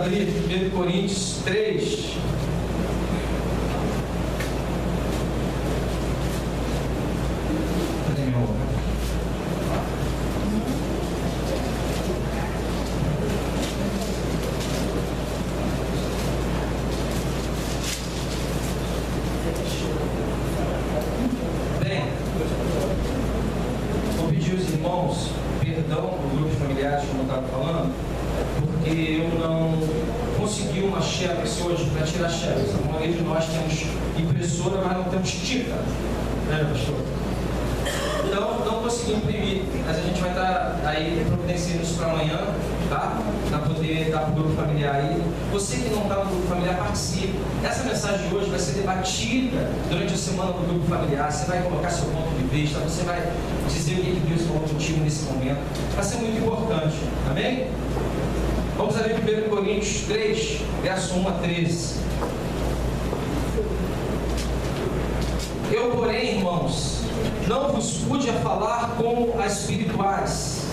abrir 1 Coríntios 3. Para tirar xerox. A maioria de nós temos impressora, mas não temos tinta, né, pastor? Então, não consegui imprimir, mas a gente vai estar aí providenciando isso para amanhã, tá? Para poder dar para o grupo familiar aí. Você que não está no grupo familiar, participe. Essa mensagem de hoje vai ser debatida durante a semana no grupo familiar. Você vai colocar seu ponto de vista, você vai dizer o que Deus falou contigo nesse momento. Vai ser muito importante, amém? Vamos abrir 1 Coríntios 3, verso 1 a 13. Eu, porém, irmãos, não vos pude a falar como a espirituais,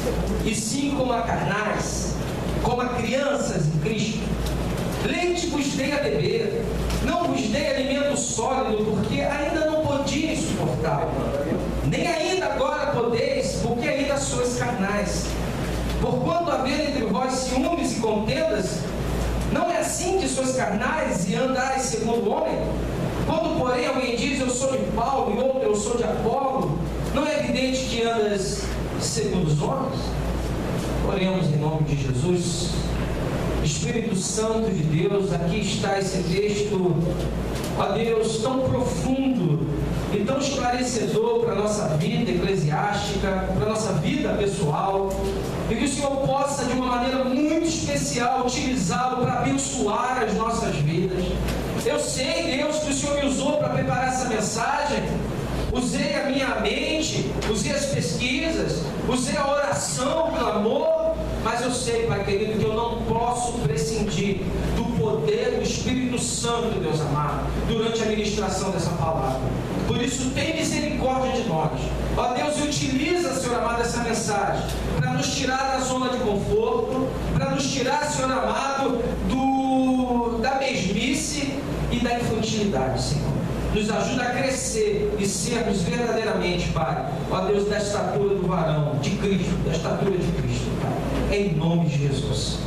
e sim como a carnais, como a crianças em Cristo. Leite vos dei a beber, não vos dei alimento sólido, porque ainda não podíeis suportar, nem ainda agora podeis, porque ainda sois carnais. Porquanto haver entre vós ciúmes e contendas, não é assim que sois carnais e andais segundo o homem? Quando, porém, alguém diz eu sou de Paulo e outro eu sou de Apolo, não é evidente que andas segundo os homens? Oremos em nome de Jesus. Espírito Santo de Deus, aqui está esse texto, ó Deus, tão profundo e tão esclarecedor para a nossa vida eclesiástica, para a nossa vida pessoal, e que o Senhor possa, de uma maneira muito especial, utilizá-lo para abençoar as nossas vidas. Eu sei, Deus, que o Senhor me usou para preparar essa mensagem, usei a minha mente, usei as pesquisas, usei a oração, o clamor, mas eu sei, Pai querido, que eu não posso prescindir do poder do Espírito Santo, Deus amado, durante a ministração dessa palavra. Por isso, tem misericórdia de nós. Ó Deus, utiliza, Senhor amado, essa mensagem para nos tirar da zona de conforto, para nos tirar, Senhor amado, da mesmice e da infantilidade, Senhor. Nos ajuda a crescer e sermos verdadeiramente, Pai, ó Deus, da estatura do varão, de Cristo, da estatura de Cristo, Pai, em nome de Jesus.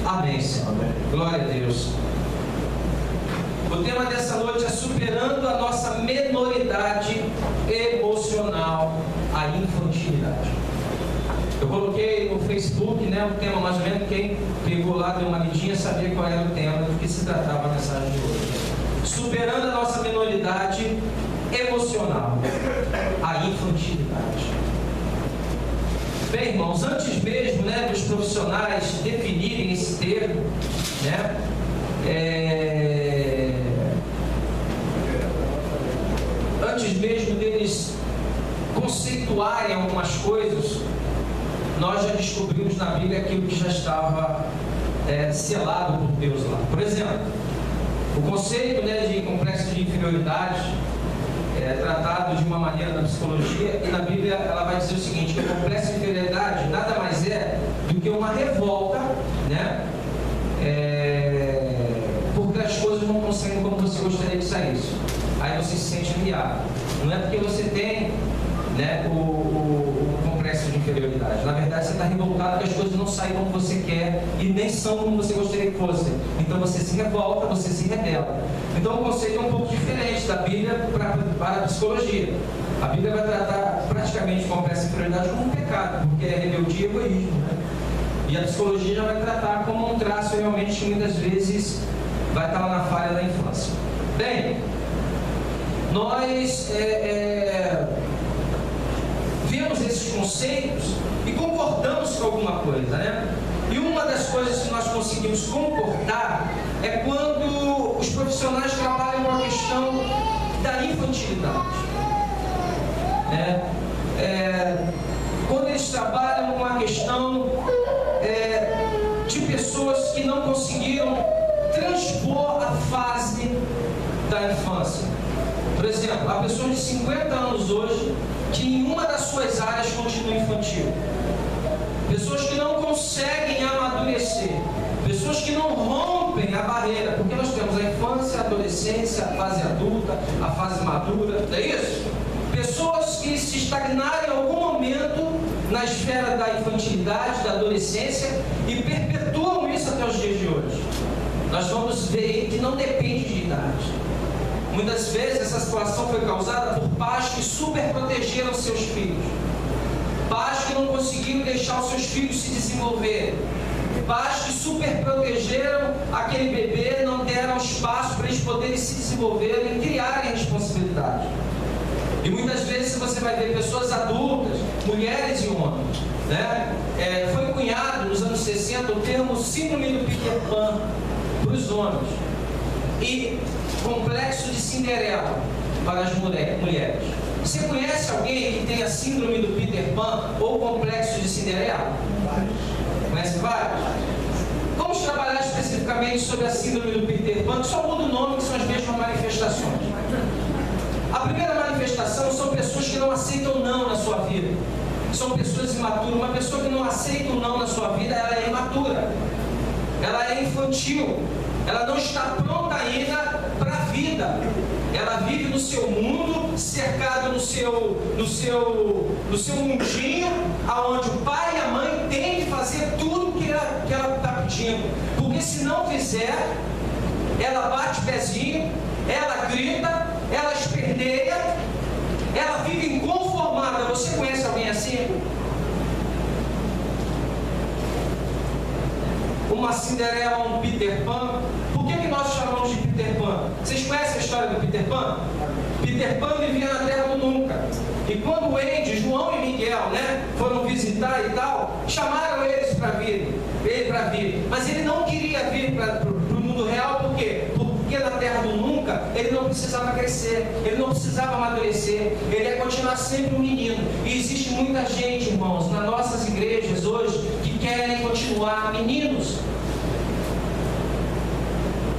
Amém, Senhor. Amém. Glória a Deus. O tema dessa noite é superando a nossa menoridade emocional, a infantilidade. Eu coloquei no Facebook, né, o tema mais ou menos, quem pegou lá, deu uma lidinha, sabia qual era o tema, do que se tratava a mensagem de hoje. Superando a nossa menoridade emocional, a infantilidade. Bem, irmãos, antes mesmo, né, dos profissionais definirem esse termo, né, antes mesmo deles conceituarem algumas coisas, nós já descobrimos na Bíblia aquilo que já estava selado por Deus lá. Por exemplo, o conceito, né, de complexo de inferioridade é tratado de uma maneira na psicologia, e na Bíblia ela vai dizer o seguinte, que o complexo de inferioridade nada mais é do que uma revolta, né, porque as coisas não conseguem como você gostaria que saísse. Aí você se sente humilhado. Não é porque você tem, né, o complexo de inferioridade. Na verdade, você está revoltado que as coisas não saem como você quer e nem são como você gostaria que fossem. Então você se revolta, você se rebela. Então o conceito é um pouco diferente da Bíblia para a psicologia. A Bíblia vai tratar praticamente o complexo de inferioridade como um pecado, porque é rebeldia e egoísmo, né? E a psicologia já vai tratar como um traço realmente que muitas vezes vai estar lá na falha da infância. Bem, nós vemos esses conceitos e concordamos com alguma coisa, né? E uma das coisas que nós conseguimos concordar é quando os profissionais trabalham com a questão da infantilidade, né? Quando eles trabalham com a questão de pessoas que não conseguiram transpor a fase da infância. Por exemplo, há pessoas de 50 anos hoje que em uma das suas áreas continua infantil. Pessoas que não conseguem amadurecer. Pessoas que que não rompem a barreira, porque nós temos a infância, a adolescência, a fase adulta, a fase madura, não é isso? Pessoas que se estagnaram em algum momento na esfera da infantilidade, da adolescência e perpetuam isso até os dias de hoje. Nós vamos ver que não depende de idade. Muitas vezes essa situação foi causada por pais que superprotegeram seus filhos. Pais que não conseguiram deixar os seus filhos se desenvolverem. Pais que superprotegeram aquele bebê, não deram espaço para eles poderem se desenvolverem e criarem responsabilidade. E muitas vezes você vai ver pessoas adultas, mulheres e homens, né? Foi cunhado nos anos 60 o termo síndrome do Peter Pan para os homens e complexo de Cinderela para as mulheres. Você conhece alguém que tenha síndrome do Peter Pan ou complexo de Cinderela? Conhece vários? Vamos trabalhar especificamente sobre a síndrome do Peter Pan, que só muda o nome, que são as mesmas manifestações. A primeira manifestação são pessoas que não aceitam não na sua vida. São pessoas imaturas. Uma pessoa que não aceita o não na sua vida, ela é imatura. Ela é infantil. Ela não está pronta ainda para a vida. Ela vive no seu mundo, cercado no seu mundinho, aonde o pai e a mãe têm que fazer tudo que ela está pedindo. Porque se não fizer, ela bate o pezinho, ela grita, ela esperneia, ela fica inconformada. Você conhece alguém assim? Uma Cinderela, um Peter Pan. Por que nós chamamos de Peter Pan? Vocês conhecem a história do Peter Pan? Peter Pan vivia na Terra do Nunca. E quando Andy, João e Miguel, né, foram visitar e tal, chamaram eles para vir. Mas ele não queria vir para o mundo real, por quê? Porque na Terra do Nunca ele não precisava crescer, ele não precisava amadurecer, ele ia continuar sempre um menino. E existe muita gente, irmãos, nas nossas igrejas hoje, que querem continuar meninos.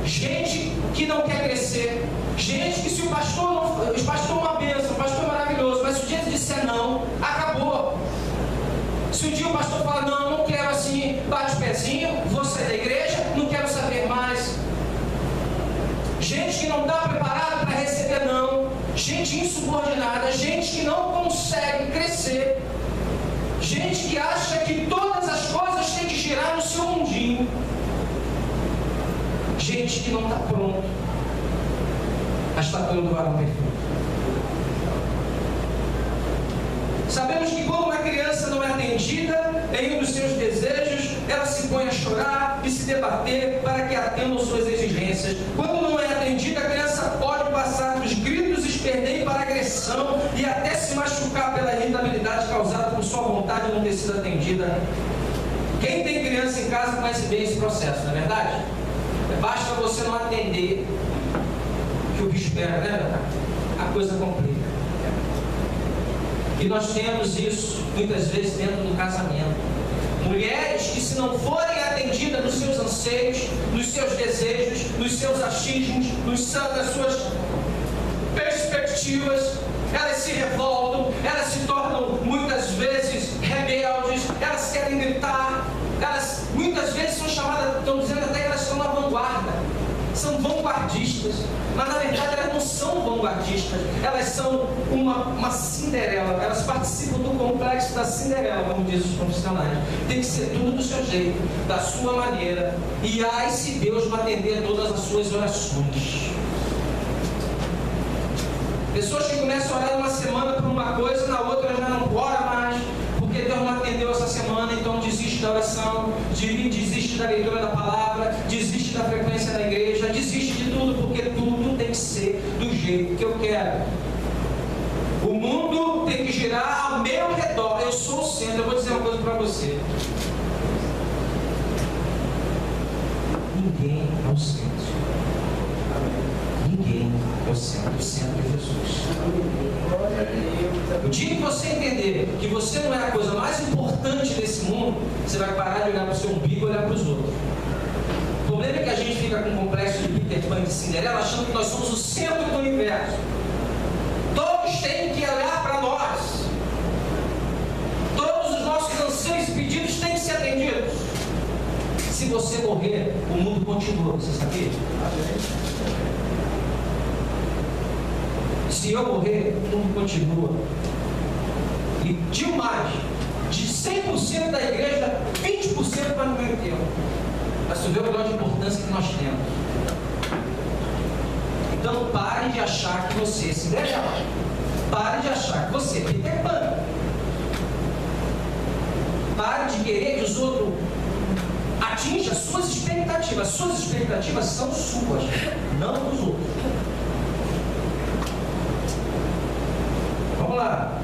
Gente que não quer crescer, gente que se o pastor é uma bênção, o pastor é maravilhoso, mas se o dia ele disser não, acabou. Se um dia o pastor fala, não quero assim, bate o pezinho, vou sair da igreja, não quero saber mais. Gente que não está preparada para receber não, gente insubordinada, gente que não consegue crescer, gente que acha que todas as coisas têm que girar no seu mundinho, gente que não está pronto a estatura do varão perfeito. Sabemos que quando uma criança não é atendida em um dos seus desejos, ela se põe a chorar e se debater para que atendam suas exigências. Quando não é atendida, a criança pode passar dos gritos, esperneio para agressão e até se machucar pela irritabilidade causada por sua vontade de não ter sido atendida. Quem tem criança em casa conhece bem esse processo, não é verdade? Basta você não atender que o bicho pega, né? A coisa complica. E nós temos isso muitas vezes dentro do casamento. Mulheres que, se não forem atendidas nos seus anseios, nos seus desejos, nos seus achismos, nas suas perspectivas, elas se revoltam, elas se tornam muitas vezes rebeldes, elas querem gritar, elas muitas vezes são chamadas, estão dizendo até que elas estão na vanguarda, são vanguardistas, mas na verdade elas não são vanguardistas, elas são uma Cinderela, elas participam do complexo da Cinderela, como diz os profissionais. Tem que ser tudo do seu jeito, da sua maneira, e ai se Deus não atender todas as suas orações. Pessoas que começam a orar uma semana por uma coisa, na outra já não ora mais, porque Deus não atendeu essa semana, então desiste da oração, desiste da leitura da palavra, desiste da frequência da igreja, desiste de tudo, porque tudo tem que ser do jeito que eu quero. O mundo tem que girar ao meu redor, eu sou o centro. Eu vou dizer uma coisa para você: ninguém é o centro. Ninguém é o centro é Jesus. O dia que você entender que você não é a coisa mais importante desse mundo, você vai parar de olhar para o seu umbigo e olhar para os outros. O problema é que a gente fica com um complexo de Peter Pan e de Cinderela, achando que nós somos o centro do universo. Todos têm que olhar para nós. Todos os nossos anseios e pedidos têm que ser atendidos. se você morrer, o mundo continua, você sabia? Se eu morrer, o mundo continua. E digo mais, de 100% da igreja, 20% vai no meio termo. Mas tu vê o grau de importância que nós temos. Então pare de achar que você é Cinderela. Pare de achar que você é Peter Pan. Pare de querer que os outros atinjam as suas expectativas. As suas expectativas são suas, não dos outros. Vamos lá.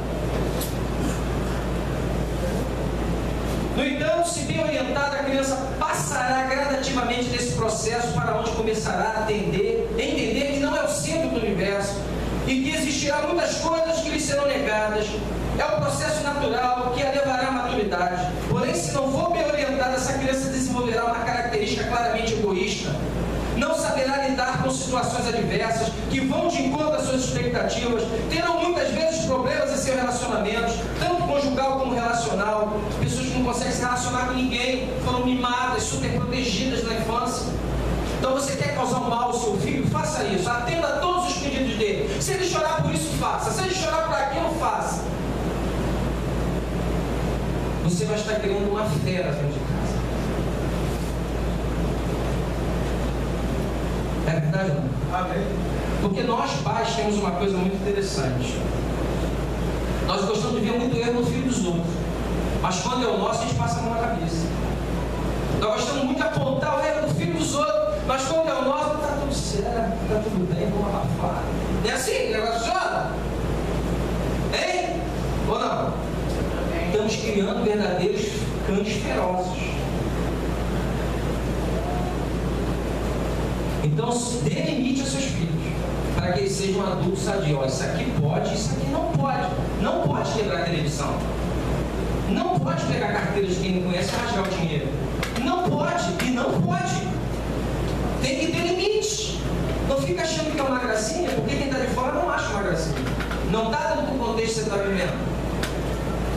No entanto, se bem orientada, a criança passará gradativamente nesse processo para onde começará a entender que não é o centro do universo e que existirá muitas coisas que lhe serão negadas. É um processo natural que a levará à maturidade. Porém, se não for bem orientada, essa criança desenvolverá uma característica claramente egoísta. Não saberá lidar com situações adversas que vão de encontro às suas expectativas. Terão muitas vezes problemas em seus relacionamentos, tanto conjugal como relacional. Pessoas que não conseguem se relacionar com ninguém, foram mimadas, super protegidas na infância. Então você quer causar um mal ao seu filho? Faça isso. Atenda a todos os pedidos dele. Se ele chorar por isso, faça. Se ele chorar por aquilo, faça. Você vai estar criando uma fera dentro de casa. É verdade, não? Amém. Porque nós pais temos uma coisa muito interessante. Nós gostamos de ver muito erro no filho dos outros. Mas quando é o nosso, a gente passa a mão na cabeça. Nós gostamos muito de apontar o erro do filho dos outros. Mas quando é o nosso, está tudo certo, está tudo bem, vamos abafar. Não é assim? O negócio joga? Hein? Ou não? Estamos criando verdadeiros cães ferozes. Então, dê limite aos seus filhos, para que eles sejam adultos sadios. Isso aqui pode, isso aqui não pode. Não pode quebrar a televisão. Não pode pegar carteira de quem não conhece e rasgar o dinheiro. Não pode e não pode. Tem que ter limite. Não fica achando que é uma gracinha, porque quem está de fora não acha uma gracinha. Não está dentro do contexto que você está vivendo.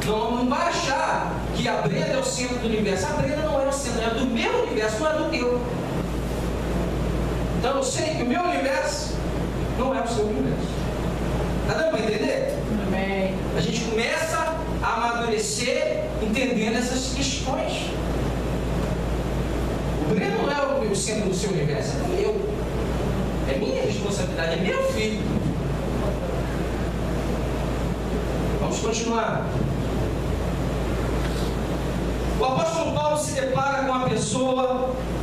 Não vai achar que a Brenda é o centro do universo. A Brenda não é o centro, é do meu universo, não é do teu. Então eu sei que o meu universo não é o seu universo. Está dando para entender? Amém. A gente começa a amadurecer entendendo essas questões. O Breno não é o centro do seu universo, é meu. É minha responsabilidade, é meu filho. Vamos continuar. O apóstolo Paulo se depara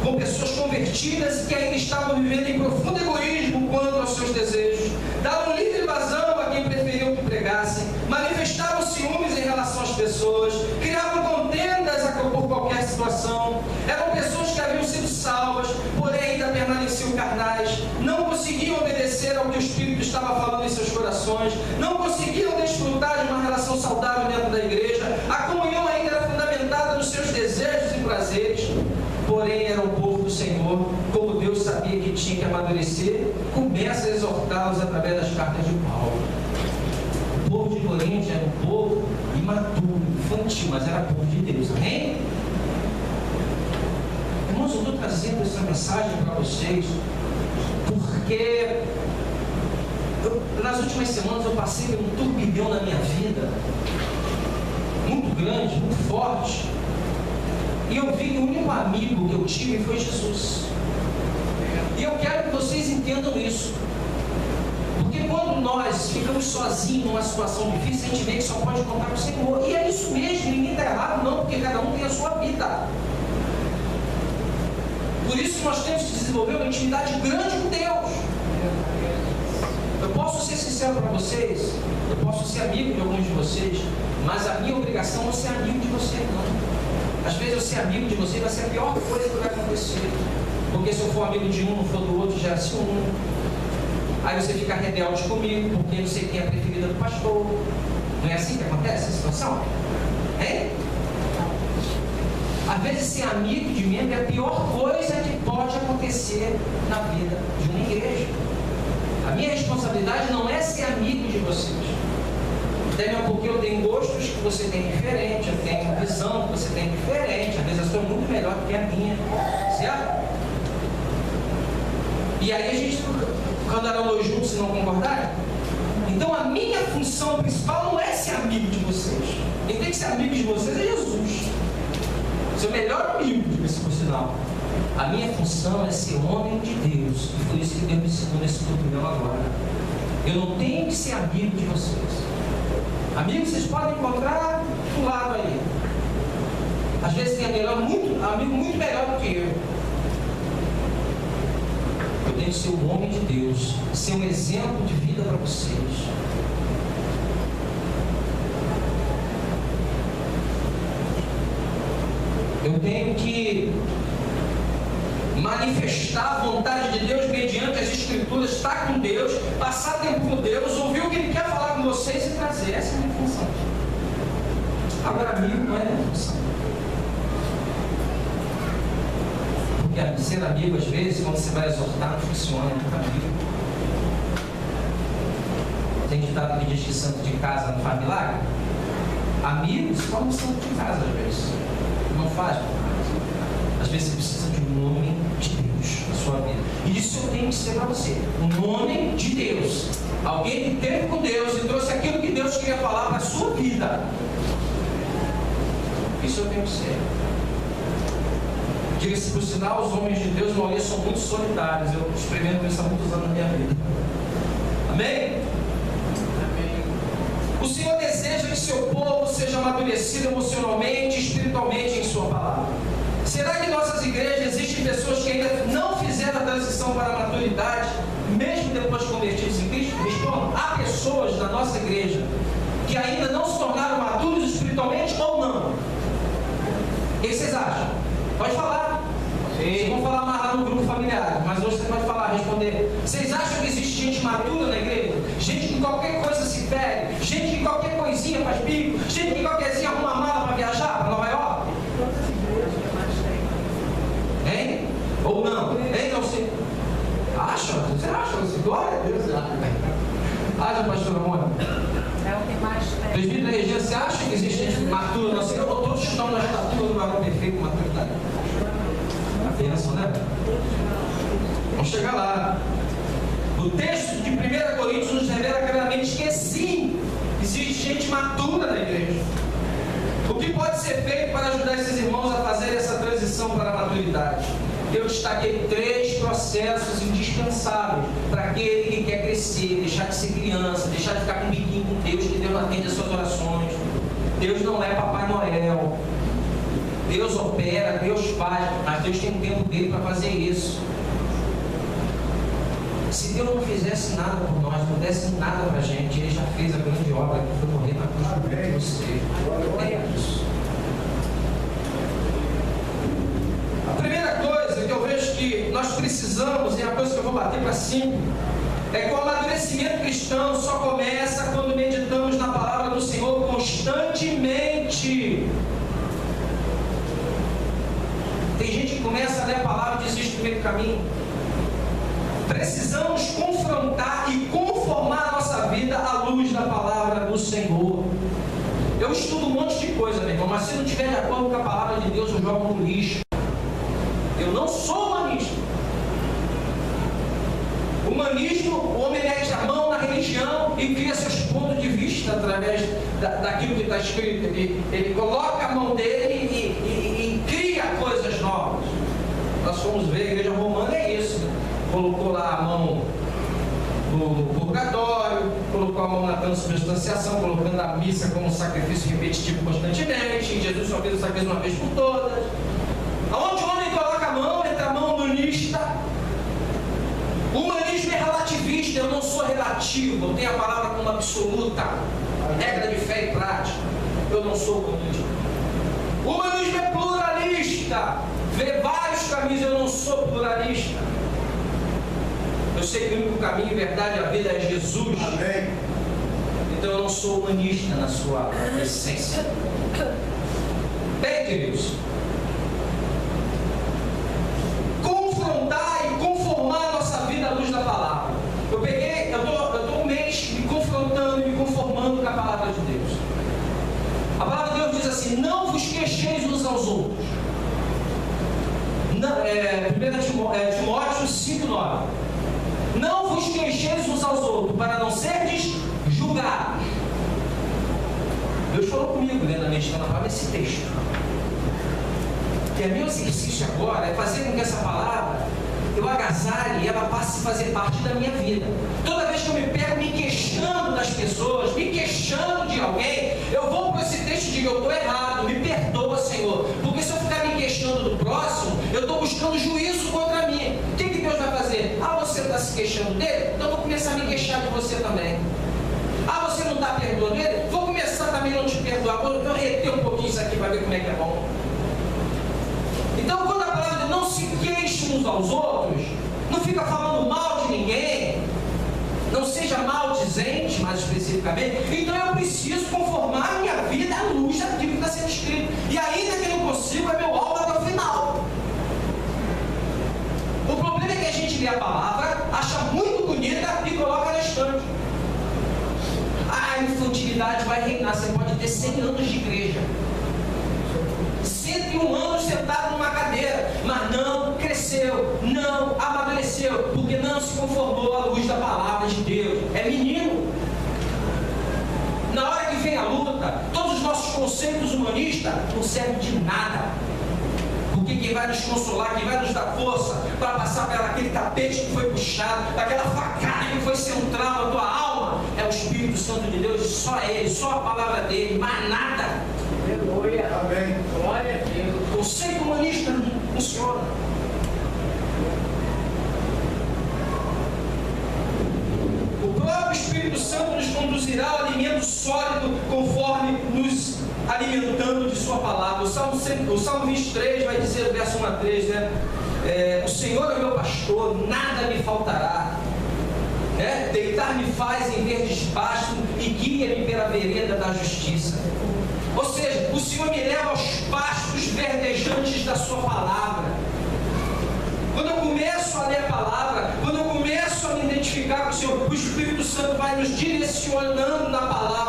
com pessoas convertidas e que ainda estavam vivendo em profundo egoísmo quanto aos seus desejos. Davam livre vazão a quem preferiam que pregassem, manifestavam ciúmes em relação às pessoas, criavam contendas por qualquer situação. Eram pessoas que haviam sido salvas, porém ainda permaneciam carnais, não conseguiam obedecer ao que o Espírito estava falando em seus corações, não conseguiam desfrutar de uma relação saudável dentro da igreja. A comunhão ainda era fundamentada nos seus desejos e prazeres, porém era o povo do Senhor. Como Deus sabia que tinha que amadurecer, começa a exortá-los através das cartas de Paulo. O povo de Corinto era um povo imaturo, infantil, mas era povo de Deus, amém? Irmãos, eu estou trazendo essa mensagem para vocês porque nas últimas semanas eu passei por um turbilhão na minha vida muito grande, muito forte, e eu vi que o único amigo que eu tive foi Jesus. E eu quero que vocês entendam isso, porque quando nós ficamos sozinhos numa situação difícil, a gente vê que só pode contar com o Senhor. E é isso mesmo, ninguém está errado não, porque cada um tem a sua vida. Por isso que nós temos que desenvolver uma intimidade grande com Deus. Eu posso ser sincero para vocês, eu posso ser amigo de alguns de vocês, mas a minha obrigação não é ser amigo de você, não. Às vezes eu ser amigo de você vai ser a pior coisa que vai acontecer, porque se eu for amigo de um, não for do outro, gera ciúme. Aí você fica rebelde comigo, porque não sei quem é a preferida do pastor. Não é assim que acontece a situação? Hein? Às vezes ser amigo de membro é a pior coisa que pode acontecer na vida de uma igreja. A minha responsabilidade não é ser amigo de vocês. Até mesmo porque eu tenho gostos que você tem diferente, eu tenho visão que você tem diferente, às vezes a sua é muito melhor que a minha, certo? E aí a gente andarão juntos se não concordarem? Então a minha função principal não é ser amigo de vocês. Quem tem que ser amigo de vocês é Jesus. Seu melhor amigo, diga-se por sinal. A minha função é ser homem de Deus. E foi isso que Deus me ensinou nesse turbilhão agora. Eu não tenho que ser amigo de vocês. Amigos vocês podem encontrar do lado aí. Às vezes tem amigo muito melhor do que eu. Eu tenho que ser um homem de Deus, ser um exemplo de vida para vocês. Eu tenho que manifestar a vontade de Deus mediante as Escrituras, estar com Deus, passar tempo com Deus, ouvir o que Ele quer falar com vocês e trazer. Essa é a minha função. Agora, amigo não é a minha função. Porque ser amigo, às vezes, quando você vai exortar, não funciona, é muito amigo. Tem ditado que diz que santo de casa não faz milagre? Amigos como santo de casa, às vezes. Não faz. Às vezes você precisa de um homem de Deus na sua vida. E isso eu tenho que ser para você. Um homem de Deus. Alguém que teve com Deus e trouxe aquilo que Deus queria falar para a sua vida. Isso eu tenho que ser. Diga-se por sinal, os homens de Deus, maioria, são muito solitários. Eu experimento isso há muitos anos na minha vida. Amém? O Senhor deseja que seu povo seja amadurecido emocionalmente e espiritualmente em sua palavra. Será que em nossas igrejas existem pessoas que ainda não fizeram a transição para a maturidade, mesmo depois de convertidos em Cristo? Respondo, há pessoas na nossa igreja que ainda não se tornaram maduros espiritualmente ou não? O que vocês acham? Pode falar. Vocês vão falar mais lá no grupo familiar, mas hoje você pode falar, responder. Vocês acham que existe gente madura na igreja? Gente que qualquer coisa se fere, gente que qualquer coisinha faz bico, gente que qualquer coisinha arruma mala para viajar para Nova York? Hein? Ou não? Hein? Não sei. Acha? Você acha? Você glória a Deus. Acha, pastora Mônica? É o que mais tem. Presbítero Regina, você acha que existe gente madura? Não sei, eu todos estão na estatura do varão perfeito, maturidade. A bênção, né? Vamos chegar lá. O texto de 1 Coríntios nos revela claramente que sim, existe gente madura na igreja. O que pode ser feito para ajudar esses irmãos a fazer essa transição para a maturidade? Eu destaquei 3 processos indispensáveis para aquele que quer crescer, deixar de ser criança, deixar de ficar com biquinho com Deus, que Deus não atende as suas orações. Deus não é Papai Noel. Deus opera, Deus faz, mas Deus tem um tempo dele para fazer isso. Se Deus não fizesse nada por nós, não desse nada para a gente, Ele já fez a grande obra que foi morrer na cruz por você. É isso. A primeira coisa que eu vejo que nós precisamos, e a coisa que eu vou bater para cima, é que o amadurecimento cristão só começa quando meditamos na palavra do Senhor constantemente. Tem gente que começa a ler a palavra e desiste no meio do caminho. Precisamos confrontar e conformar a nossa vida à luz da palavra do Senhor. Eu estudo um monte de coisa, meu irmão, mas se não estiver de acordo com a palavra de Deus, eu jogo no lixo. Eu não sou humanista. Humanismo, o homem mete a mão na religião e cria seus pontos de vista através daquilo que está escrito. Ele coloca a mão dele e cria coisas novas. Nós fomos ver a igreja romana, é isso. Colocou lá a mão no purgatório, colocou a mão na transubstanciação, colocando a missa como um sacrifício repetitivo constantemente. Jesus só fez o sacrifício uma vez por todas. Aonde o homem coloca a mão, entra a mão humanista. O humanismo é relativista, eu não sou relativo, eu tenho a palavra como absoluta, regra de fé e prática. Eu não sou humanista. O humanismo é pluralista, vê vários caminhos, eu não sou pluralista. Eu sei que o único caminho, verdade e a vida é Jesus. Amém. Então eu não sou humanista na sua essência. Bem, queridos, confrontar e conformar a nossa vida à luz da palavra. Eu estou um mês me confrontando e me conformando com a palavra de Deus. A assim: não vos queixeis uns aos outros. 1 Timóteo 5,9. Não vos queixeis uns aos outros, para não serdes julgados. Deus falou comigo, lendo a meditando a palavra, esse texto. E o meu exercício agora é fazer com que essa palavra eu agasalhe e ela passe a fazer parte da minha vida. Toda vez que eu me pego me queixando das pessoas, me queixando de alguém, eu vou para esse texto e digo: eu estou errado, me perdoa, Senhor. Porque se eu ficar me queixando do próximo, eu estou buscando juízo contra mim. O que Deus vai fazer? Ah, você está se queixando dele? Então eu vou começar a me queixar de você também. Ah, você não está perdoando ele? Vou começar também a não te perdoar. Vou reter um pouquinho isso aqui para ver como é que é bom. Então, quando a palavra diz: não se queixem uns aos outros, não fica falando mal de ninguém, não seja maldizente, mais especificamente, então eu preciso conformar a minha vida à luz daquilo que está sendo escrito. E ainda que eu não consigo, é meu alvo até o final. O problema é que a gente lê a palavra, acha muito bonita e coloca na estante. A infantilidade vai reinar. Você pode ter 100 anos de igreja, 101 anos sentado numa cadeira, mas não cresceu, não amadureceu, porque não se conformou à luz da palavra de Deus. É menino. Na hora que vem a luta, todos os nossos conceitos humanistas não servem de nada. Porque quem vai nos consolar, quem vai nos dar força para passar por aquele tapete que foi puxado, aquela facada que foi central na tua alma, é o Espírito Santo de Deus, só Ele, só a palavra dele, mais nada. Aleluia. Amém. Glória a Deus. O conceito humanista não funciona. O próprio Espírito Santo nos conduzirá ao alimento sólido conforme nos alimentando de sua palavra. O Salmo 23 vai dizer, o verso 1 a 3, né? O Senhor é o meu pastor, nada me faltará. Né? Deitar-me faz em verdes pastos e guia-me pela vereda da justiça. Ou seja, o Senhor me leva aos pastos verdejantes da sua palavra. Quando eu começo a ler a palavra, quando eu começo a me identificar com o Senhor, o Espírito Santo vai nos direcionando na palavra.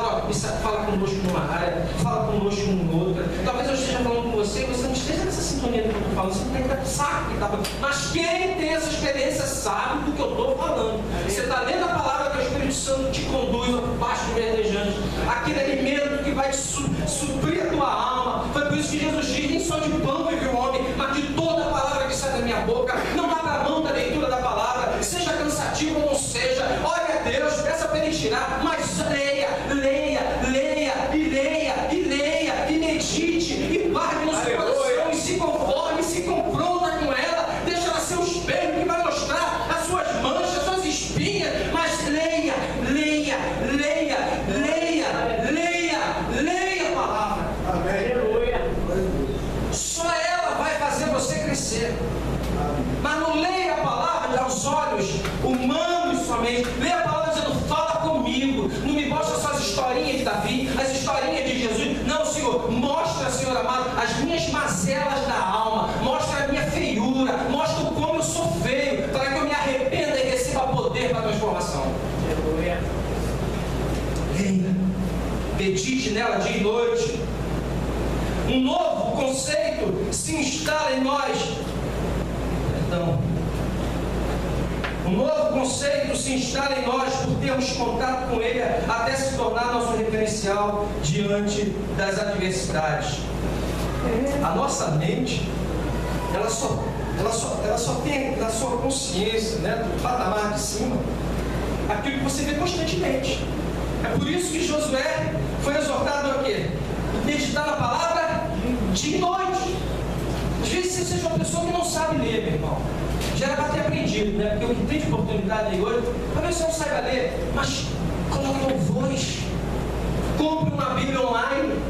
Fala conosco numa área, fala conosco em outra. Talvez eu esteja falando com você e você não esteja nessa sintonia do que eu estou falando, você não tem que saber o que está falando. Mas quem tem essa experiência sabe do que eu estou falando. Você está lendo a palavra que o Espírito Santo te conduz ao pasto verdejante, aquele alimento que vai te suprir a tua alma. Foi por isso que Jesus diz: nem só de pão vive o homem, mas de toda a palavra que sai da minha boca. Não abra mão da leitura da palavra, seja cansativo ou não seja, ore a Deus, peça para Ele tirar, mas leia, leia, leia, e leia, e leia, e medite, e guarde no seu coração, e se conforme, se confronta com ela, deixa ela ser o espelho que vai mostrar as suas manchas, as suas espinhas, mas leia, leia, leia, leia, leia, leia a palavra. Aleluia. Só ela vai fazer você crescer. Mas não leia a palavra aos olhos humanos somente. Leia a palavra dizendo: fala comigo. Não me mostra só as historinhas de Davi, as historinhas de Jesus. Não, Senhor, mostra, Senhor amado, as minhas mazelas da alma. Mostra a minha feiura. Mostra como eu sou feio, para que eu me arrependa e receba poder para a transformação. Aleluia. Leia, medite nela dia e noite. Um novo conceito se instala em nós. Um novo conceito se instala em nós por termos contato com ele até se tornar nosso referencial diante das adversidades. A nossa mente, ela só tem na sua consciência, né, do patamar de cima, aquilo que você vê constantemente. É por isso que Josué foi exortado a quê? Meditar na palavra dia e noite. Às vezes você seja uma pessoa que não sabe ler, meu irmão. Já era para ter aprendido, né? Porque o que tem de oportunidade aí hoje, talvez você não saiba ler, mas coloque louvores, compre uma Bíblia online,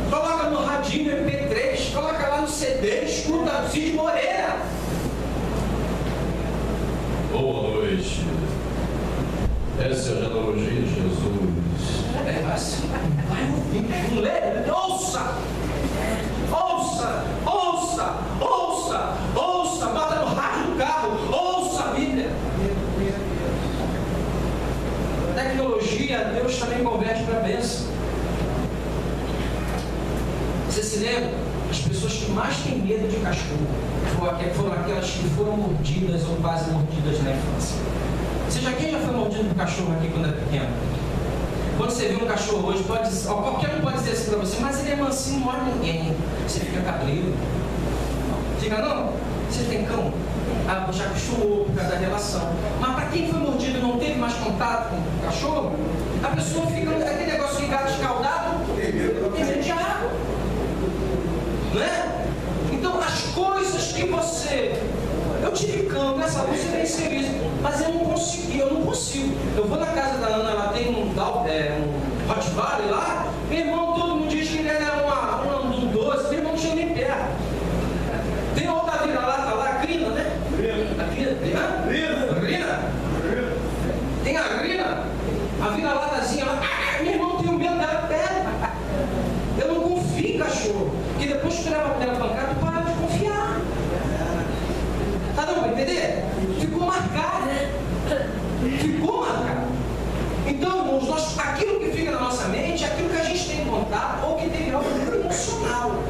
coloca no radinho MP3, coloca lá no CD, escuta Cid Moreira. Boa noite. Essa é a genealogia de Jesus. Vai ouvir, não lê, ouça! Ouça, ouça, ouça, ouça, bota no rádio do carro, ouça a Bíblia. A tecnologia, Deus também converte para a bênção. se lembra? As pessoas que mais têm medo de cachorro foram aquelas que foram mordidas ou quase mordidas na infância. Quem já foi mordido por cachorro aqui quando era pequeno? Quando você vê um cachorro hoje, qualquer um pode dizer assim para você, mas ele é mansinho, não morde ninguém. Você fica cabreiro. Fica não? Você tem cão? Já acostumou por causa da relação. Mas para quem foi mordido e não teve mais contato com o cachorro, a pessoa fica aquele negócio de gato escaldado, tem medo de água. Não é? Então as coisas que você... Eu tive cão, nessa luz você nem serviço, mas eu não consigo. Eu vou na casa da Ana, ela tem um Rottweiler lá, meu irmão, todo mundo diz que ele era um 12, meu irmão não chega nem perto. Tem outra vira-lata lá, a Grina, né? Rina? Tem a Grina, a vira-latazinha lá, meu irmão tem um medo dela perto. Eu não confio em cachorro, porque depois que tu leva a pancada, tu para de confiar. Tá dando para entender? Ficou marcado. Então, irmãos, aquilo que fica na nossa mente é aquilo que a gente tem contato ou que teve algo emocional.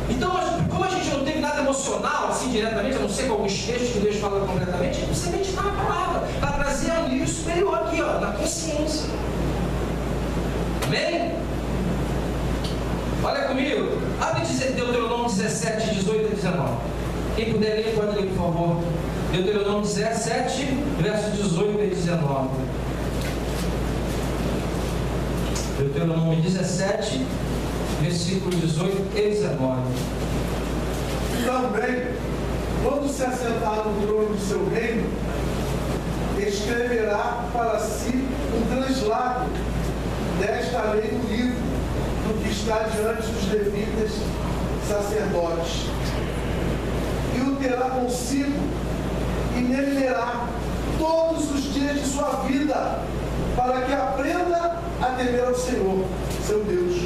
Então, como a gente não teve nada emocional, assim, diretamente, eu não sei qual os textos que Deus fala concretamente, a gente precisa meditar na palavra, para trazer um nível superior aqui, ó, na consciência. Amém? Olha comigo, abre Deuteronômio 17, 18 e 19. Quem puder ler, pode ler, por favor. Deuteronômio 17, versos 18 e 19. Deuteronômio 17, versículos 18 e 19. Também, quando se assentar no trono do seu reino, escreverá para si um translado desta lei no livro, do que está diante dos levitas sacerdotes. E o terá consigo, e nele lerá todos os dias de sua vida, para que aprenda a temer ao Senhor, seu Deus,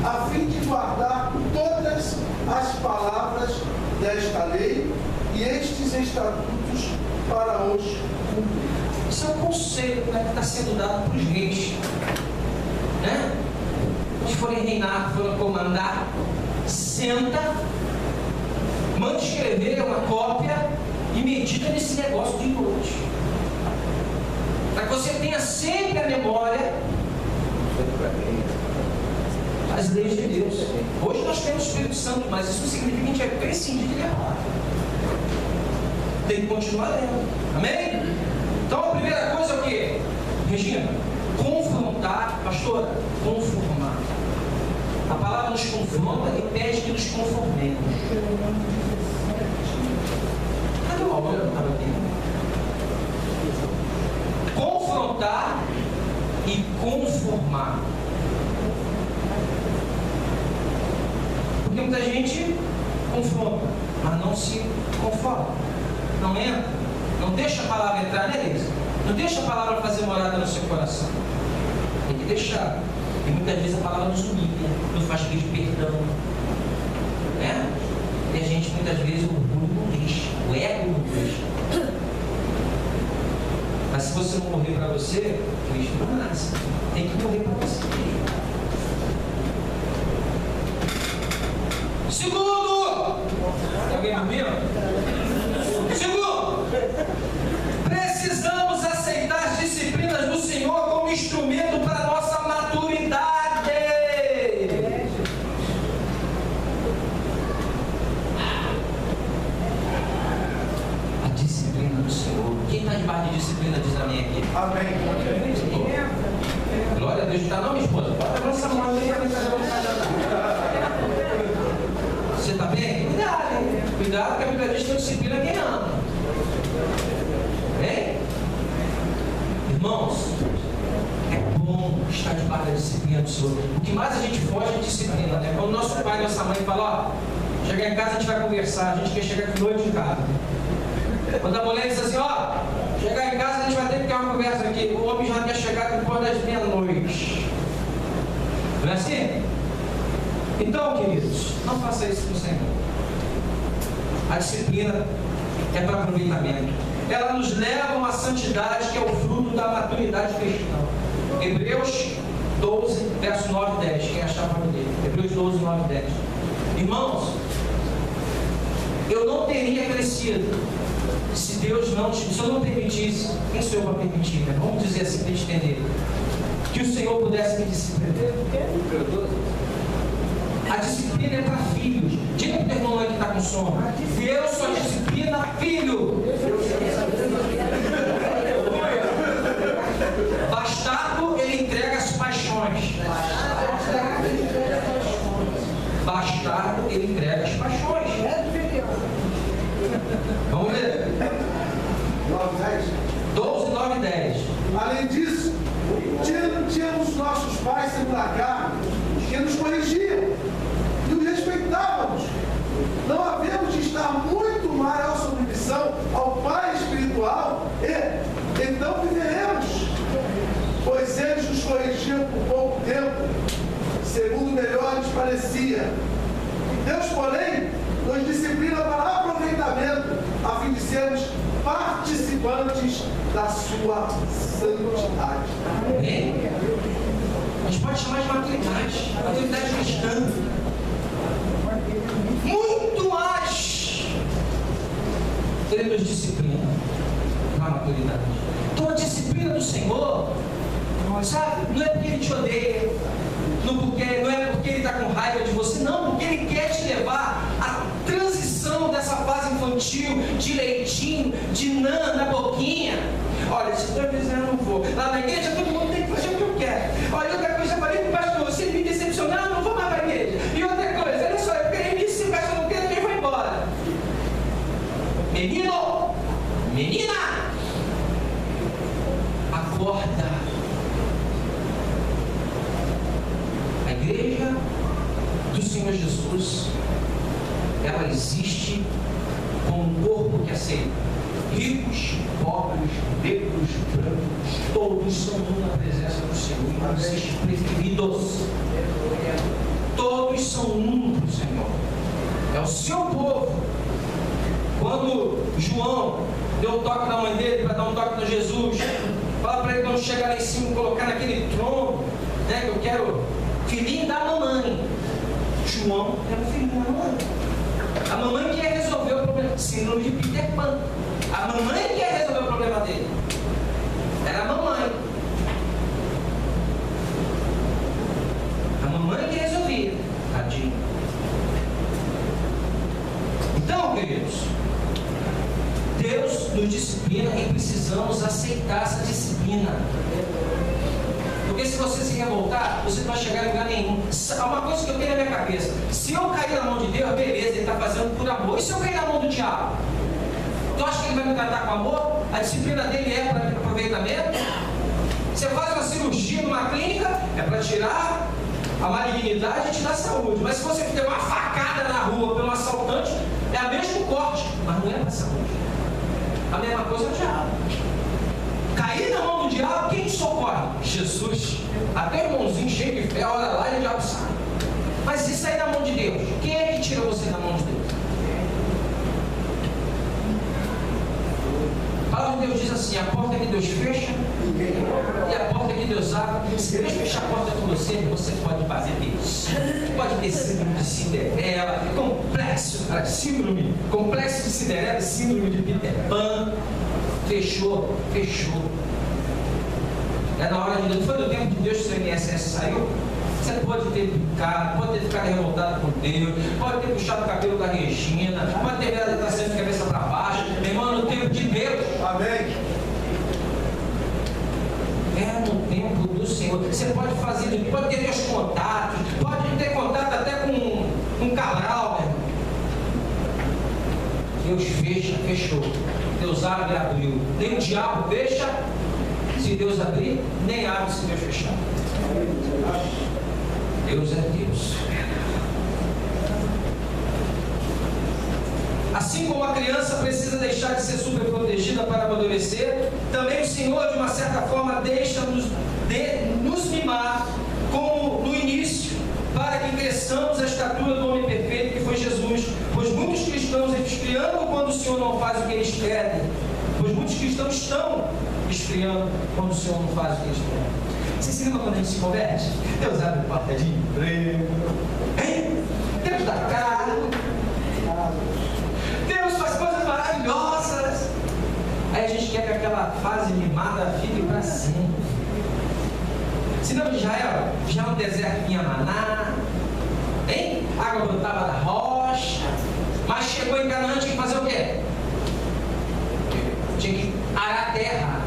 a fim de guardar todas as palavras desta lei e estes estatutos para os cumprir. Isso é um conselho, né, que está sendo dado para os reis, né? Quando forem reinar, forem comandar, senta, manda escrever uma cópia e medita nesse negócio de noite, para que você tenha sempre a memória as leis de Deus. Hoje nós temos o Espírito Santo, mas isso não significa que a gente vai prescindir de ler. Tem que continuar lendo. Amém? Então a primeira coisa é o quê? Regina, confrontar, pastora, conformar. A palavra nos confronta e pede que nos conformemos. Cadê o Álvaro? Estava aqui. Confrontar e conformar. Porque muita gente confronta, mas não se conforma. Não entra. Não deixa a palavra entrar, né, Deus? Não deixa a palavra fazer morada no seu coração. Tem que deixar. E muitas vezes a palavra nos humilha, nos faz pedir perdão. Né? E a gente, muitas vezes, o orgulho não deixa, o ego não deixa. Mas se você não morrer para você, Cristo não nasce. Tem que morrer para você. Segundo! Alguém me ouviu? Segundo! Precisamos aceitar as disciplinas do Senhor como instrumento para a nossa maturidade. A disciplina do Senhor. Quem está debaixo de disciplina diz amém aqui? Amém. Glória a Deus. Está não, minha esposa? Bota a nossa mão aí. Você está bem? Cuidado, hein? Cuidado, que a Bíblia diz que disciplina quem ama. Bem? Irmãos, é bom estar debaixo da disciplina do Senhor. O que mais a gente foge é disciplina, né? Quando nosso pai e nossa mãe falam, ó, chegar em casa a gente vai conversar, a gente quer chegar de noite em casa. Quando a mulher diz assim, ó, chegar em casa a gente vai ter que ter uma conversa aqui, o homem já quer chegar depois das meia-noite. Não é assim? Então, queridos, não faça isso com o Senhor. A disciplina é para aproveitamento. Ela nos leva a uma santidade que é o fruto da maturidade cristã. Hebreus 12, verso 9 e 10. Quem achar para ler? Hebreus 12, 9 e 10. Irmãos, eu não teria crescido se eu não permitisse. Quem sou eu para permitir? Né? Vamos dizer assim para a gente entender. Que o Senhor pudesse me disciplinar. A disciplina é para filhos. Diga para o teu irmão aí que está com sono. Deus só disciplina filho. Bastardo, ele entrega as paixões. Bastardo, ele entrega as paixões. Vamos ler. 12, 9 e 10. Além disso, tínhamos nossos pais segundo a carne, que nos corrigiam e os respeitávamos. Não havemos de estar muito maior submissão ao Pai espiritual e então viveremos, pois eles nos corrigiam por pouco tempo, segundo melhor lhes parecia. Deus, porém, nos disciplina para aproveitamento, a fim de sermos participantes da sua santidade. Amém? A gente pode chamar de maturidade cristã. Muito mais ele nos disciplina na maturidade. Então a disciplina do Senhor, sabe, não é porque Ele te odeia, não é porque Ele está com raiva de você, não, porque Ele quer te levar à transição dessa fase infantil, de leitinho, de nã na boquinha. Olha, se eu vezes eu não vou. Lá na igreja todo mundo tem que fazer o que eu quero. Olha, outra coisa, eu falei para o pastor, se ele me decepcionar, eu não vou mais para a igreja. E outra coisa, olha só, eu queria isso, se o pastor não quer, também vou embora. Menino, menina, acorda. A igreja do Senhor Jesus, ela existe como um corpo que aceita ricos, pobres, negros, brancos, todos são um na presença do Senhor. Não existe preferidos. Todos são um para o Senhor. É o seu povo. Quando João deu um toque na mãe dele para dar um toque no Jesus, fala para ele não chegar lá em cima e colocar naquele trono, né, que eu quero filhinho da mamãe. João era o filhinho da mamãe. A mamãe quer resolver o problema. Síndrome de Peter Pan. A mamãe quer resolver o problema dele. Era a mamãe. A mamãe que resolvia. Tadinho. Então, queridos, Deus nos disciplina e precisamos aceitar essa disciplina. Porque se você se revoltar, você não vai chegar em lugar nenhum. Há uma coisa que eu tenho na minha cabeça. Se eu cair na mão de Deus, beleza, Ele está fazendo por amor. E se eu cair na mão do diabo? Tu acha que Ele vai me tratar com amor? A disciplina dele é para aproveitamento? Você faz uma cirurgia numa clínica, é para tirar a malignidade e te dar saúde. Mas se você der uma facada na rua pelo assaltante, é o mesmo corte, mas não é para saúde. A mesma coisa é o diabo. Cair na mão do diabo, quem te socorre? Jesus. Até o irmãozinho cheio de fé, olha lá e o diabo sai. Mas se sair da mão de Deus, quem é que tira você da mão de Deus? A palavra de Deus diz assim: a porta que Deus fecha e a porta que Deus abre. Se Deus fechar a porta com você, você pode fazer isso. Pode ter síndrome de Cinderela, complexo de Cinderela, síndrome de Peter Pan. Fechou. É na hora de Deus. Foi no tempo de Deus que o INSS saiu. Você pode ter picado, pode ter ficado revoltado com Deus, pode ter puxado o cabelo da Regina, pode ter virado a de cabeça para baixo. Meu irmão, no tempo de Deus. Amém. É no tempo do Senhor. Você pode fazer, pode ter seus contatos, pode ter contato até com um Cabral, né? Deus fecha, fechou. Deus abre, abriu. Nem o diabo fecha se Deus abrir, nem abre se Deus fechar. Deus é Deus. Assim como a criança precisa deixar de ser superprotegida para amadurecer, também o Senhor, de uma certa forma, deixa nos mimar, como no início, para que cresçamos a estatura do homem perfeito, que foi Jesus. Pois muitos cristãos esfriando quando o Senhor não faz o que eles querem. Pois muitos cristãos estão esfriando quando o Senhor não faz o que eles querem. Você se lembra quando a gente se converte? Deus abre É de emprego. Hein? Deus dá carro. Deus faz coisas maravilhosas. Aí a gente quer que aquela fase mimada fique para sempre. Senão Israel, já no deserto vinha maná, hein? Água brotava da rocha, mas chegou em Canaã, tinha que fazer o quê? Tinha que arar a terra,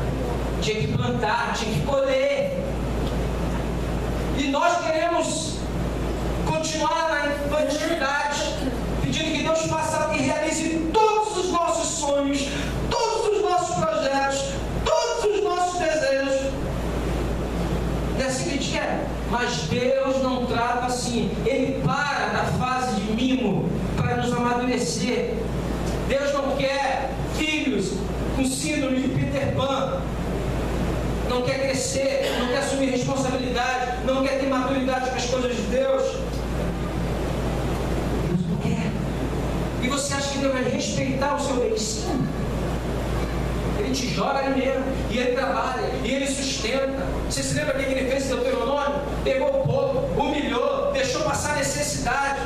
tinha que plantar, tinha que colher. E nós queremos continuar na infantilidade, pedindo que Deus faça e realize todos os nossos sonhos, todos os nossos projetos, todos os nossos desejos. É assim que a gente quer. Mas Deus não trata assim. Ele para da fase de mimo para nos amadurecer. Deus não quer filhos com síndrome de Peter Pan. Não quer crescer, não quer assumir responsabilidade, não quer ter maturidade com as coisas de Deus. Deus não quer. E você acha que Deus vai respeitar o seu beicinho? Ele te joga ali mesmo, e ele trabalha, e ele sustenta. Você se lembra o que ele fez em Deuteronômio? Pegou o povo, humilhou, deixou passar necessidade.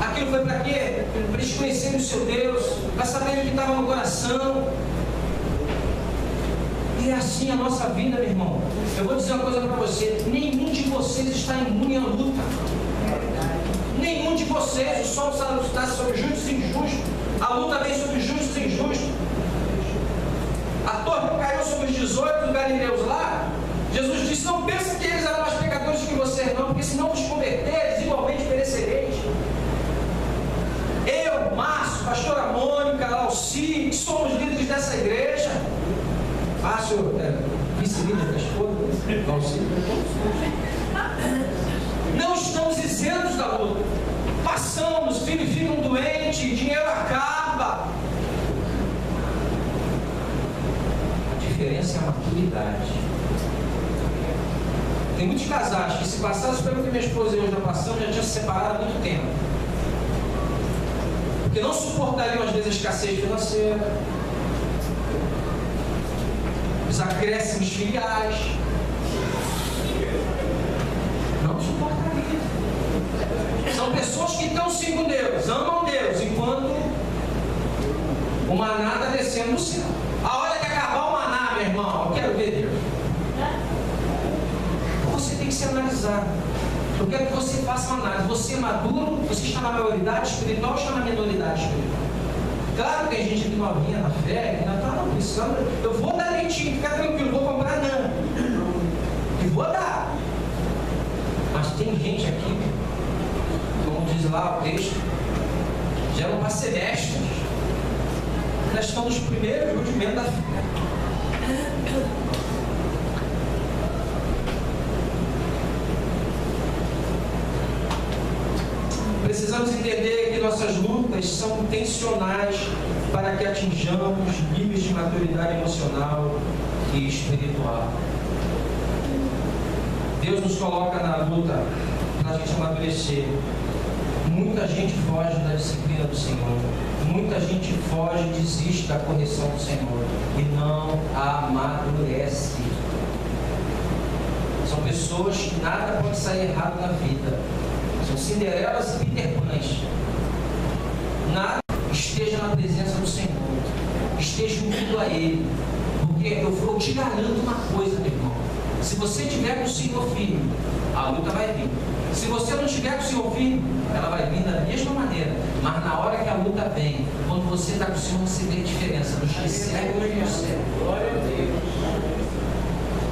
Aquilo foi para quê? Para eles conhecerem o seu Deus, para saberem o que estava no coração. E é assim a nossa vida, meu irmão. Eu vou dizer uma coisa para você: nenhum de vocês está imune à luta. Nenhum de vocês. O sol está sobre justos e injustos. A luta vem sobre justos e injustos. A torre caiu sobre os 18 galileus lá. Jesus disse: não pense que eles eram mais pecadores que vocês, não, porque se não vos converteres, igualmente perecereis. Eu, Márcio, pastora Mônica, Alci, que somos líderes dessa igreja. Márcio, vice-líder da esposa, Alci. Não estamos isentos da luta. Passamos, filhos ficam doentes, dinheiro acaba. A diferença é a maturidade. Tem muitos casais que, se passassem pelo que minha esposa e eu já passamos, já tinham se separado há muito tempo. Porque não suportariam, às vezes, a escassez financeira, os acréscimos filiais. Não suportariam. São pessoas que estão sim com Deus, amam Deus, enquanto o maná está descendo do céu. A hora que acabar o maná, meu irmão, eu quero ver Deus. Você tem que se analisar. Eu quero que você faça uma análise. Você é maduro? Você está na maioridade espiritual ou está na minoridade espiritual? Claro que tem gente aqui novinha na fé, que ainda está não precisando. Eu vou dar leitinho, fica tranquilo, vou comprar não. E vou dar. Mas tem gente aqui, como diz lá o texto, já eram para semestres. Nós estamos nos primeiros rudimentos da fé. Precisamos entender que nossas lutas são intencionais para que atinjamos níveis de maturidade emocional e espiritual. Deus nos coloca na luta para a gente amadurecer. Muita gente foge da disciplina do Senhor. Muita gente foge e desiste da correção do Senhor e não amadurece. São pessoas que nada pode sair errado na vida. São Cinderelas e Peter Pans. Nada esteja na presença do Senhor. Esteja unido a Ele. Porque eu te garanto uma coisa, meu irmão. Se você tiver com o Senhor firme, a luta vai vir. Se você não tiver com o Senhor firme, ela vai vir da mesma maneira. Mas na hora que a luta vem, quando você está com o Senhor, você vê a diferença dos que servem e dos que servem. Glória a Deus.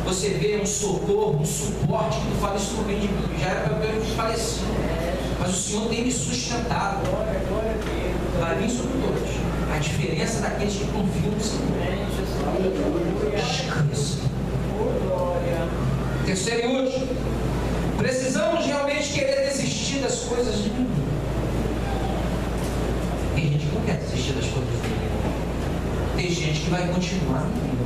Você vê um socorro, um suporte que tu fala, isso não vem de mim, já era para eu ter falecido. Mas o Senhor tem me sustentado. Glória a Deus. Vai vir sobre todos. A diferença daqueles que confiam no Senhor. Descanso. Terceiro e último. Precisamos realmente querer desistir das coisas de mim. Tem gente que não quer desistir das coisas de mim. Tem gente que vai continuar no mundo.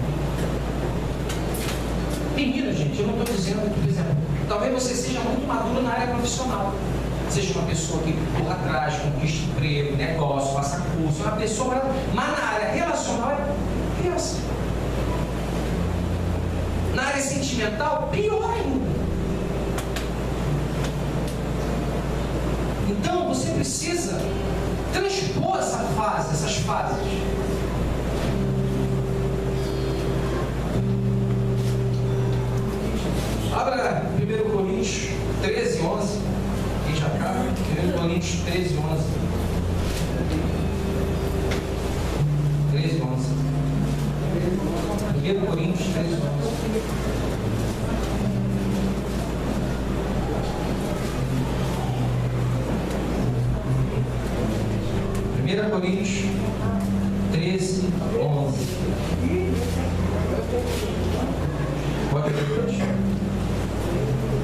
Menina, gente, eu não estou dizendo que, por exemplo, talvez você seja muito maduro na área profissional. Seja uma pessoa que corra atrás, conquista emprego, negócio, faça curso, uma pessoa, mas na área relacional é criança. Na área sentimental, pior ainda. precisa transpor essas fases. Abra 1 Coríntios 13, 11. Quem já acaba? 1 Coríntios 13, 11. 13, 11. 1 Coríntios 13, 11. 1 Coríntios 13, 11. Pode ler.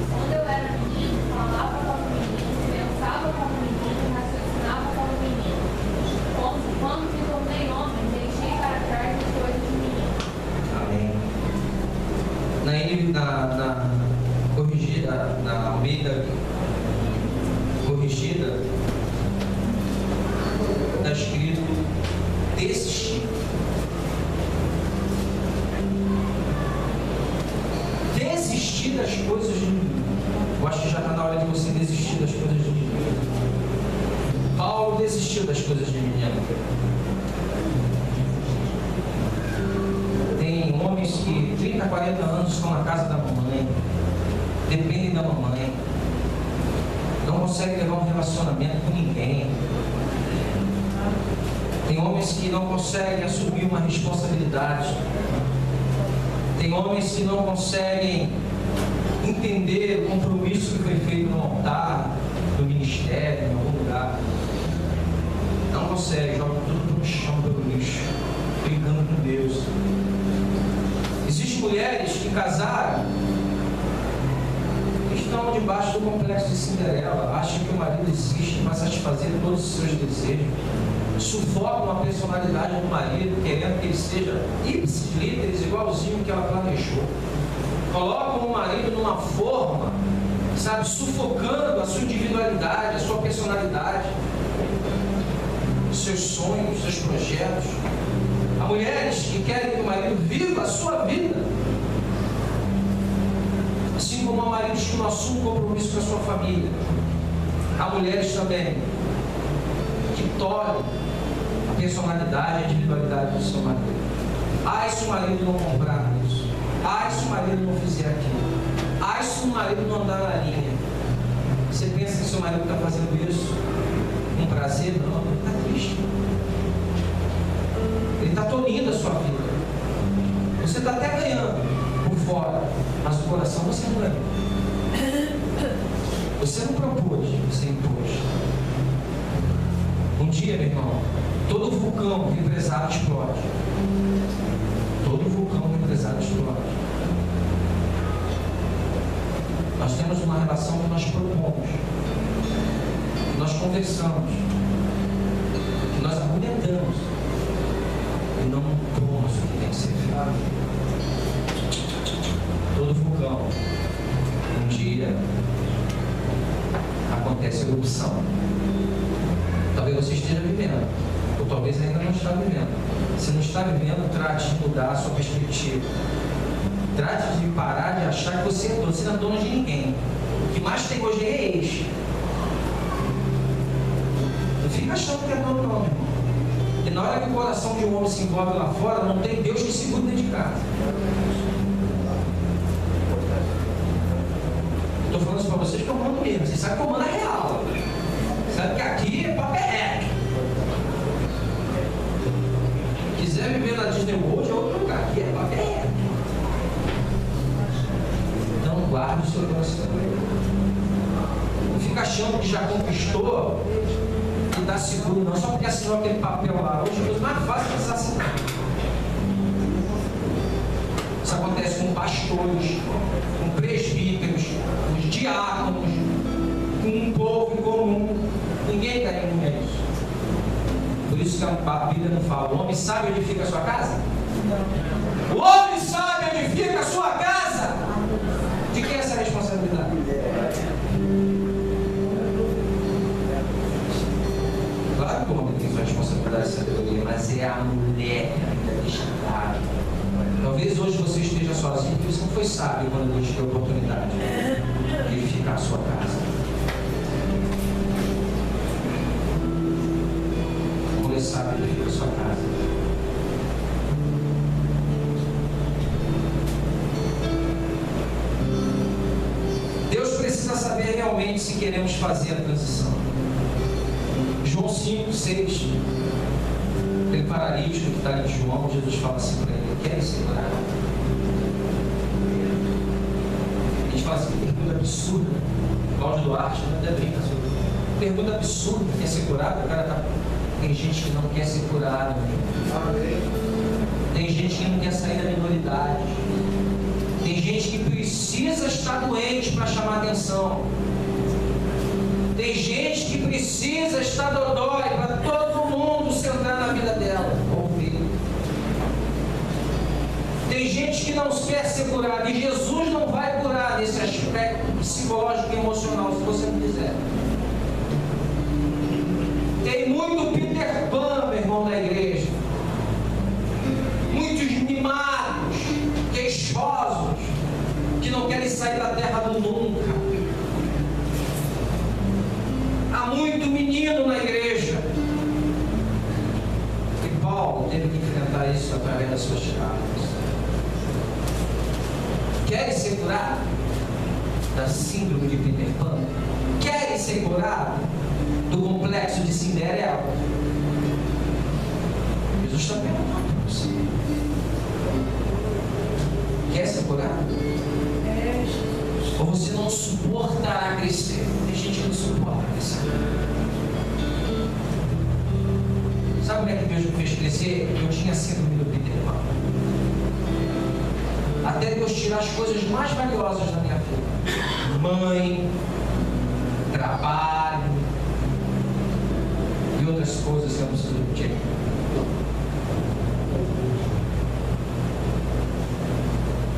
Quando eu era menino, falava como menino, pensava como menino, raciocinava como menino. Quando me tornei homem, deixei para trás as coisas de menino. Amém. Na corrigida, na Almeida corrigida, está escrito desistir. Desistir das coisas de mim. Eu acho que já está na hora de você desistir das coisas de mim. Paulo desistiu das coisas de mim. Tem homens que 30, 40 anos estão na casa da mamãe, dependem da mamãe, não conseguem levar um relacionamento com ninguém. Tem homens que não conseguem assumir uma responsabilidade. Tem homens que não conseguem entender o compromisso que foi feito no altar, no ministério, em algum lugar. Não consegue, joga tudo no chão pelo lixo, brincando com Deus. Existem mulheres que casaram e estão debaixo do complexo de Cinderela, acham que o marido existe para satisfazer todos os seus desejos. Sufocam a personalidade do marido, querendo que ele seja ipsis literis, igualzinho que ela planejou. Colocam o marido numa forma, sabe, sufocando a sua individualidade, a sua personalidade, os seus sonhos, os seus projetos. Há mulheres que querem que o marido viva a sua vida, assim como há maridos que não assumem compromisso com a sua família. Há mulheres também que toleram a personalidade e a individualidade do seu marido. Ah, se o marido não comprar isso. Ah, se o marido não fizer aquilo. Ah, se o marido não andar na linha. Você pensa que seu marido está fazendo isso com prazer? Não, ele está triste. Ele está tolhindo a sua vida. Você está até ganhando por fora, mas o coração você não ganhou. Você não propôs, você impôs. Um dia, meu irmão, todo vulcão represado explode. Todo vulcão represado explode. Nós temos uma relação que nós propomos, que nós conversamos, que nós argumentamos e não pomos o que tem que ser feito. Todo vulcão, um dia, acontece a erupção. Talvez você esteja vivendo, ou talvez ainda não está vivendo. Se não está vivendo, trate de mudar a sua perspectiva. Trate de parar de achar que você não é dono de ninguém. O que mais tem hoje é ex. Não fica achando que é dono, não, meu irmão. E na hora que o coração de um homem se envolve lá fora, não tem Deus que segure dentro de casa. Estou falando isso para vocês que eu mando mesmo. Vocês sabem que eu mando a real. Sabe que aqui é papel reto. Quiser viver na Disney World é outro lugar. Aqui é papel reto. Então guarde o seu coração. Não fica achando que já conquistou e está seguro, não. Só porque assinou aquele papel lá. Hoje é a coisa mais fácil de assassinar. Isso acontece com pastores, com presbíteros, com os diáconos, com um povo comum. Ninguém está imune a isso. Por isso que a Bíblia não fala: o homem sabe onde fica a sua casa? Não. O homem sabe onde fica a sua casa? De quem é essa responsabilidade? Claro que o homem tem sua responsabilidade de sabedoria, mas é a mulher que ainda deixa claro. Talvez hoje você esteja sozinho, porque você não foi sábio quando Deus te deu a oportunidade de edificar a sua casa. precisa saber realmente se queremos fazer a transição. João 5, 6, aquele paralítico que está ali em João, Jesus fala assim para ele: quer ser curado? A gente fala assim, pergunta absurda. Cláudio Duarte, até brinca sobre isso. Pergunta absurda, quer ser curado? O cara tá... Tem gente que não quer ser curado. Amém. Tem gente que não quer sair da minoridade. Tem gente que precisa estar doente para chamar atenção. Tem gente que precisa estar dodói para todo mundo centrar na vida dela. Ouvir. Tem gente que não quer ser curado. E Jesus não vai curar nesse aspecto psicológico e emocional, se você não quiser. Tem muito Peter Pan, meu irmão, na igreja. Muitos mimados, queixosos, que não querem sair da terra do nunca. Há muito menino na igreja. E Paulo teve que enfrentar isso através das suas cartas. Querem ser curados da síndrome de Peter Pan? Querem ser curados do complexo de Cinderela? Jesus está perguntando para você: quer ser curado? Ou você não suportará crescer? Tem gente que não suporta crescer. Sabe como é que Deus me fez crescer? Eu tinha síndrome do Peter Pan. Até Deus tirar as coisas mais valiosas da minha vida: mãe, trabalho e outras coisas que eu não preciso ter.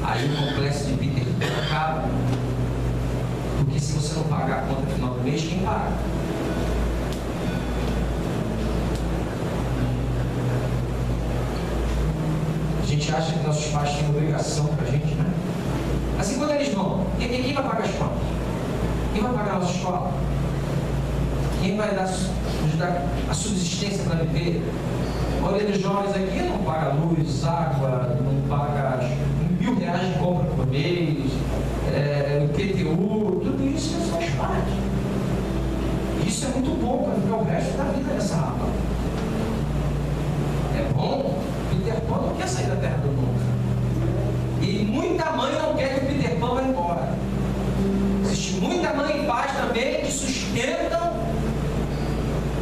Aí o complexo de Peter Pan acaba. Porque se você não pagar a conta no final do mês, quem paga? A gente acha que nossos pais têm obrigação pra gente, né? Assim, quando eles vão, quem vai pagar as contas? Quem vai pagar a nossa escola? Quem vai nos dar a subsistência para viver? A maioria dos jovens aqui não paga luz, água, não paga R$1.000 de compra por mês, IPTU, tudo isso faz parte. Isso é muito bom para ficar o resto da vida nessa rapa. É bom. Peter Pan não quer sair da terra do nunca. E muita mãe não quer que o Peter Pan vá embora. Existe muita mãe e pais também que sustentam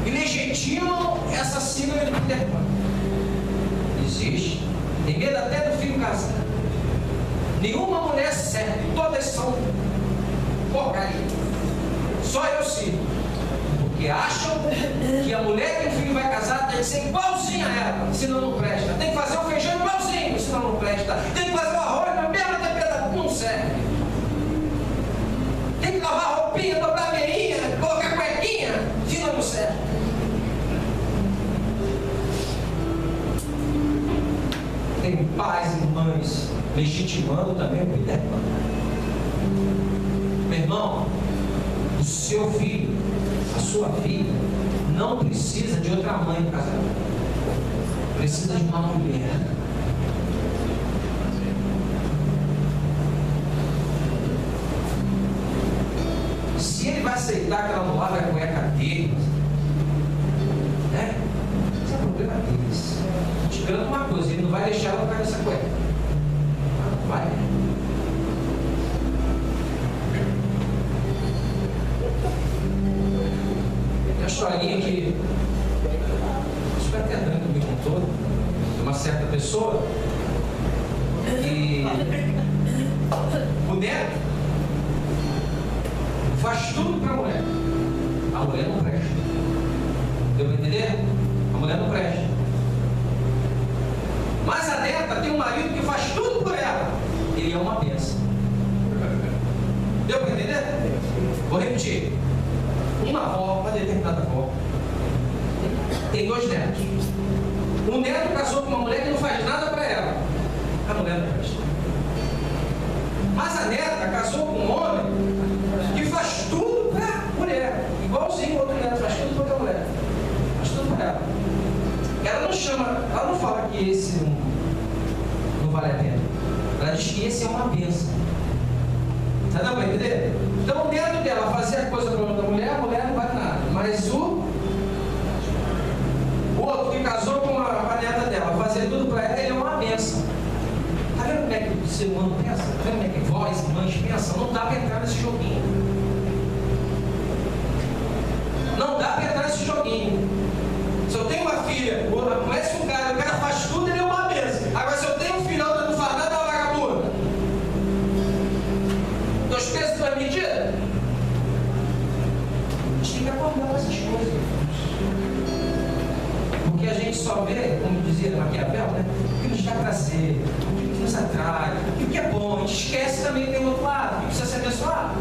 e legitimam essa síndrome do Peter Pan. Existe. Tem medo até do filho casado. Nenhuma mulher serve, todas são porcaria. Só eu sim. Porque acham que a mulher que o filho vai casar tem que ser igualzinha a ela, senão não presta. Tem que fazer o feijão igualzinho, senão não presta. Tem que fazer o arroz na mesma temperatura, não serve. Tem que lavar a roupinha, dobrar a meinha, colocar a cuequinha, senão não serve. Tem pais e mães legitimando também o Peter Pan. Meu irmão, o seu filho, a sua filha, não precisa de outra mãe no casamento. Precisa de uma mulher. Se ele vai aceitar que ela não lave a cueca dele, né? Esse é o problema deles. Te garanto uma coisa: ele não vai deixar ela ficar nessa cueca. Não vai. Tem uma historinha que espero que a Dani me contou, de uma certa pessoa que o neto faz tudo para a mulher. A mulher não presta. Deu para entender? A mulher não presta. Mas a neta tem um marido que faz tudo por ela. Ele é uma bênção. Deu para entender? Vou repetir. Uma avó, uma determinada avó, tem 2 netos. Um neto casou com uma mulher que não faz nada para ela. A mulher não presta. Mas a neta casou com um homem que faz tudo para a mulher. Igualzinho o outro neto faz tudo para a mulher. Faz tudo para ela. Ela não chama, ela não fala que esse não vale a pena. Ela diz que esse é uma bênção. Tá dando para entender? Então o neto ser humano pensa? Como é que vós e mães pensam? Não dá para entrar nesse joguinho. Não dá para entrar nesse joguinho. Se eu tenho uma filha, conhece um cara, o cara faz tudo, ele é uma benção. Agora, se eu tenho um filho, outra não faz nada, é uma vagabunda. Dois pesos, duas medidas. A gente tem que acordar com essas coisas. Porque a gente só vê, como dizia Maquiavel, né? O que nos dá prazer, o que nos atrai, o que é bom. A gente esquece também que tem outro lado, que precisa ser abençoado.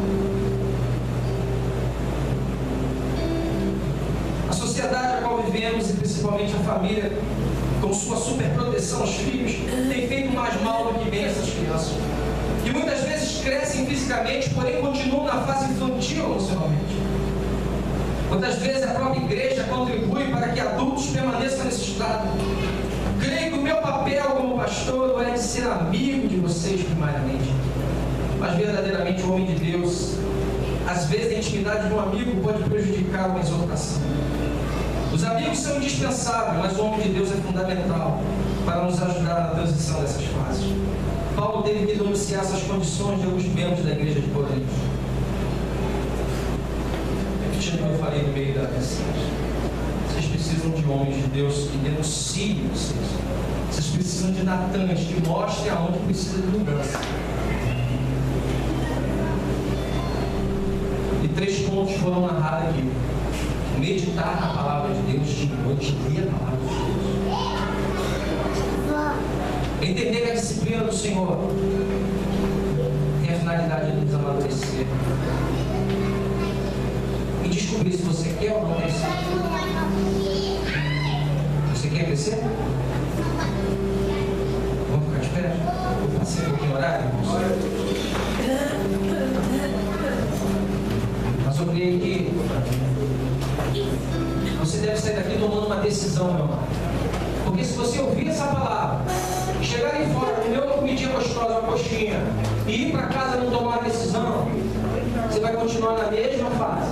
A sociedade a qual vivemos, e principalmente a família, com sua superproteção aos filhos, tem feito mais mal do que bem a essas crianças. Que muitas vezes crescem fisicamente, porém continuam na fase infantil emocionalmente. Muitas vezes a própria igreja contribui para que adultos permaneçam nesse estado. Creio que o meu papel como pastor não é de ser amigo de vocês primariamente, mas verdadeiramente o homem de Deus. Às vezes a intimidade de um amigo pode prejudicar uma exortação. Os amigos são indispensáveis, mas o homem de Deus é fundamental para nos ajudar na transição dessas fases. Paulo teve que denunciar essas condições de alguns membros da igreja de Corinto. Repetindo o que eu falei no meio da mensagem. Vocês precisam de homens de Deus que denunciem vocês. Vocês precisam de Natãs que mostrem aonde precisa de mudança. E 3 pontos foram narrados aqui. Meditar na palavra de Deus de noite, ler a palavra de Deus. Entender que a disciplina do Senhor tem a finalidade de nos amadurecer. E descobrir se você quer ou não crescer. Você quer crescer? Vamos ficar de pé? Eu passei um pouquinho horário? Mas eu creio que você deve sair daqui tomando uma decisão, meu amado. Porque se você ouvir essa palavra, chegar ali fora, comer uma comidinha gostosa, uma coxinha, e ir para casa e não tomar uma decisão, você vai continuar na mesma fase.